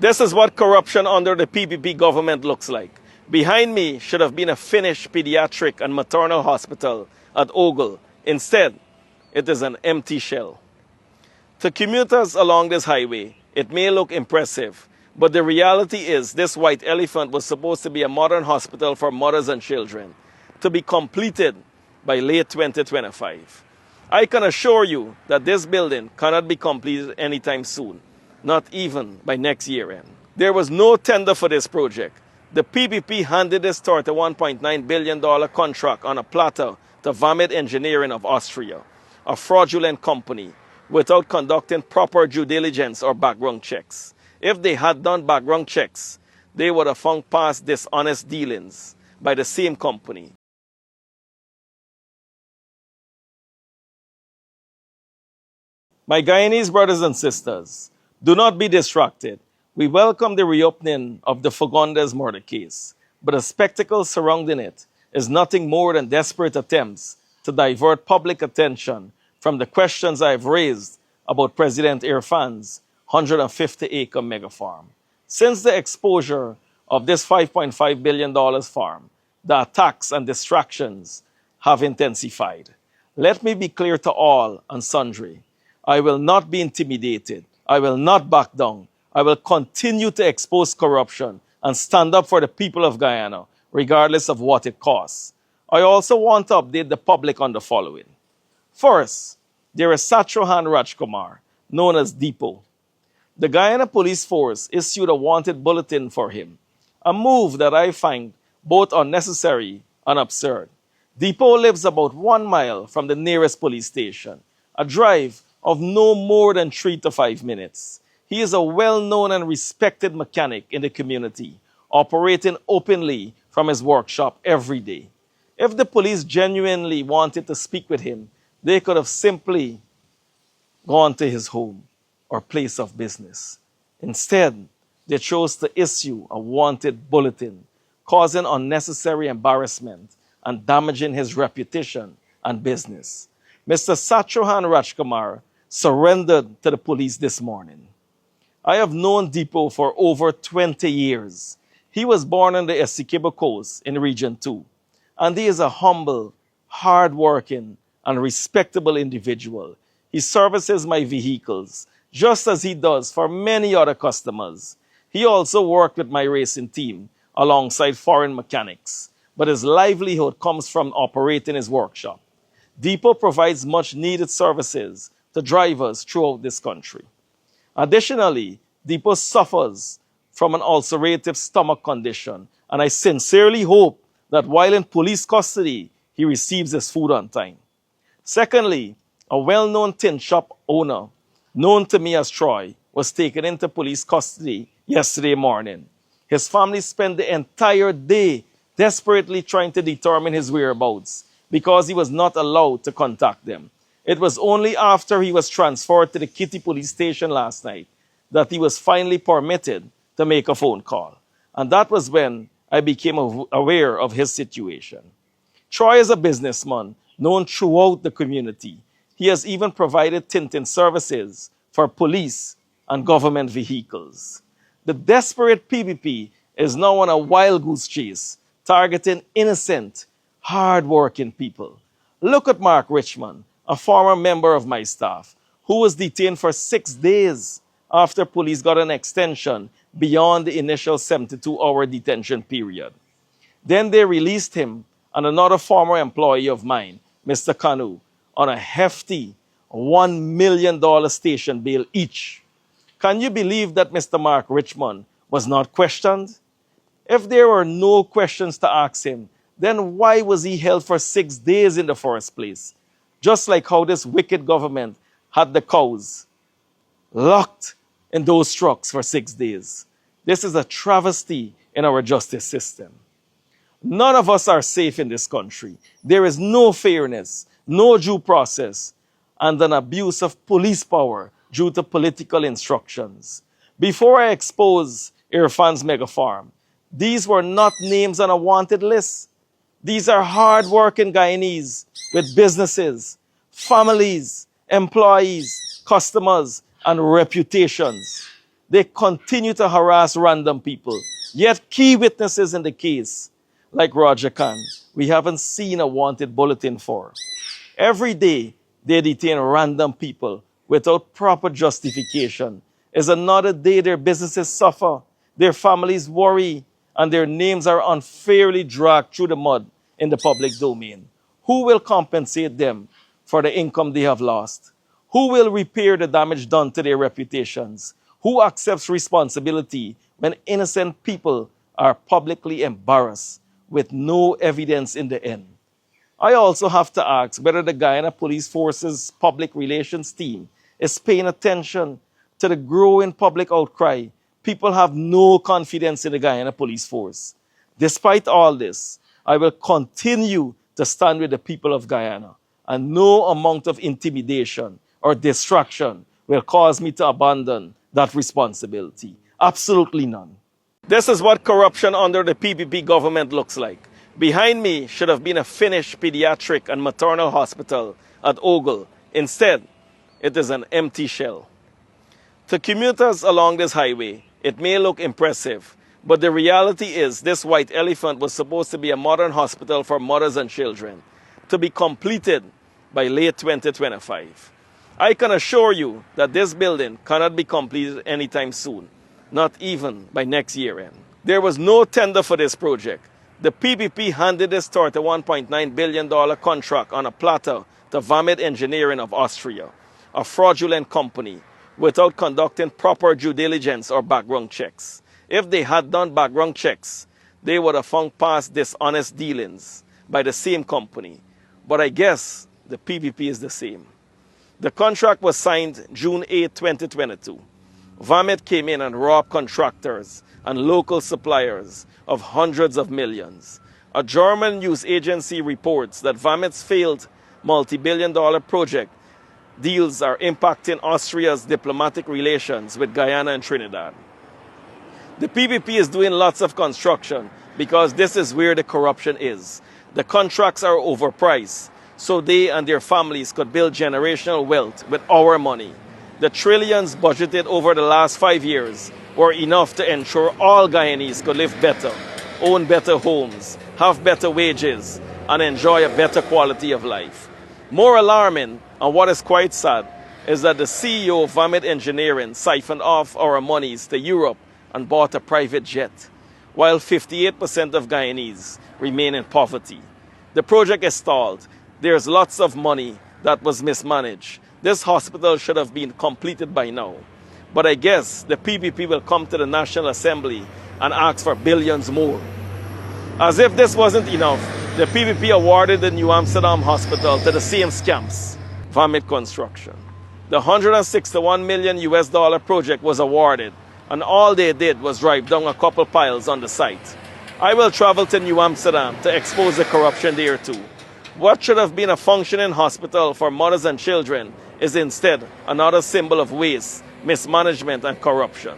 This is what corruption under the PPP government looks like. Behind me should have been a finished pediatric and maternal hospital at Ogle. Instead, it is an empty shell. To commuters along this highway, it may look impressive, but the reality is this white elephant was supposed to be a modern hospital for mothers and children, to be completed by late 2025. I can assure you that this building cannot be completed anytime soon, not even by next year end. There was no tender for this project. The PPP handed this $31.9 billion contract on a platter to Vamid Engineering of Austria, a fraudulent company, without conducting proper due diligence or background checks. If they had done background checks, they would have found past dishonest dealings by the same company. My Guyanese brothers and sisters, do not be distracted. We welcome the reopening of the Fagundes murder case, but the spectacle surrounding it is nothing more than desperate attempts to divert public attention from the questions I have raised about President Irfan's 150-acre mega farm. Since the exposure of this $5.5 billion farm, the attacks and distractions have intensified. Let me be clear to all and sundry. I will not be intimidated. I will not back down. I will continue to expose corruption and stand up for the people of Guyana, regardless of what it costs. I also want to update the public on the following. First, there is Satrohan Rajkumar, known as Depot. The Guyana Police Force issued a wanted bulletin for him, a move that I find both unnecessary and absurd. Depot lives about 1 mile from the nearest police station, a drive of no more than 3 to 5 minutes. He is a well-known and respected mechanic in the community, operating openly from his workshop every day. If the police genuinely wanted to speak with him, they could have simply gone to his home or place of business. Instead, they chose to issue a wanted bulletin, causing unnecessary embarrassment and damaging his reputation and business. Mr. Satrohan Rajkumar surrendered to the police this morning. I have known Depot for over 20 years. He was born on the Essequibo Coast in Region 2, and he is a humble, hard-working, and respectable individual. He services my vehicles, just as he does for many other customers. He also worked with my racing team alongside foreign mechanics, but his livelihood comes from operating his workshop. Depot provides much-needed services to drivers throughout this country. Additionally, Depot suffers from an ulcerative stomach condition, and I sincerely hope that while in police custody, he receives his food on time. Secondly, a well-known tin shop owner, known to me as Troy, was taken into police custody yesterday morning. His family spent the entire day desperately trying to determine his whereabouts because he was not allowed to contact them. It was only after he was transferred to the Kitty police station last night that he was finally permitted to make a phone call. And that was when I became aware of his situation. Troy is a businessman known throughout the community. He has even provided tinting services for police and government vehicles. The desperate PPP is now on a wild goose chase, targeting innocent, hard-working people. Look at Mark Richmond, a former member of my staff, who was detained for 6 days after police got an extension beyond the initial 72-hour detention period. Then they released him and another former employee of mine, Mr. Kanu, on a hefty $1 million station bail each. Can you believe that Mr. Mark Richmond was not questioned? If there were no questions to ask him, then why was he held for 6 days in the first place? Just like how this wicked government had the cows locked in those trucks for 6 days. This is a travesty in our justice system. None of us are safe in this country. There is no fairness, no due process, and an abuse of police power due to political instructions. Before I expose Irfan's mega farm, these were not names on a wanted list. These are hard-working Guyanese with businesses, families, employees, customers, and reputations. They continue to harass random people. Yet key witnesses in the case, like Roger Khan, we haven't seen a wanted bulletin for. Every day, they detain random people without proper justification. Is another day their businesses suffer, their families worry, and their names are unfairly dragged through the mud in the public domain. Who will compensate them for the income they have lost? Who will repair the damage done to their reputations? Who accepts responsibility when innocent people are publicly embarrassed with no evidence in the end? I also have to ask whether the Guyana Police Force's public relations team is paying attention to the growing public outcry. People have no confidence in the Guyana Police Force. Despite all this, I will continue to stand with the people of Guyana, and no amount of intimidation or distraction will cause me to abandon that responsibility. Absolutely none. This is what corruption under the PPP government looks like. Behind me should have been a finished pediatric and maternal hospital at Ogle. Instead, it is an empty shell. To commuters along this highway, it may look impressive, but the reality is this white elephant was supposed to be a modern hospital for mothers and children, to be completed by late 2025. I can assure you that this building cannot be completed anytime soon, not even by next year end. There was no tender for this project. The PPP handed this $31.9 billion contract on a platter to Vamit Engineering of Austria, a fraudulent company, without conducting proper due diligence or background checks. If they had done background checks, they would have found past dishonest dealings by the same company. But I guess the PPP is the same. The contract was signed June 8, 2022. Vamit came in and robbed contractors and local suppliers of hundreds of millions. A German news agency reports that Vamit's failed multi-billion-dollar project deals are impacting Austria's diplomatic relations with Guyana and Trinidad. The PPP is doing lots of construction because this is where the corruption is. The contracts are overpriced, so they and their families could build generational wealth with our money. The trillions budgeted over the last 5 years were enough to ensure all Guyanese could live better, own better homes, have better wages, and enjoy a better quality of life. More alarming, and what is quite sad, is that the CEO of Vamit Engineering siphoned off our monies to Europe and bought a private jet, while 58% of Guyanese remain in poverty. The project is stalled. There's lots of money that was mismanaged. This hospital should have been completed by now. But I guess the PPP will come to the National Assembly and ask for billions more. As if this wasn't enough, the PPP awarded the New Amsterdam Hospital to the same scams, Vamit Construction. The $161 million project was awarded, and all they did was drive down a couple piles on the site. I will travel to New Amsterdam to expose the corruption there too. What should have been a functioning hospital for mothers and children is instead another symbol of waste, mismanagement, and corruption.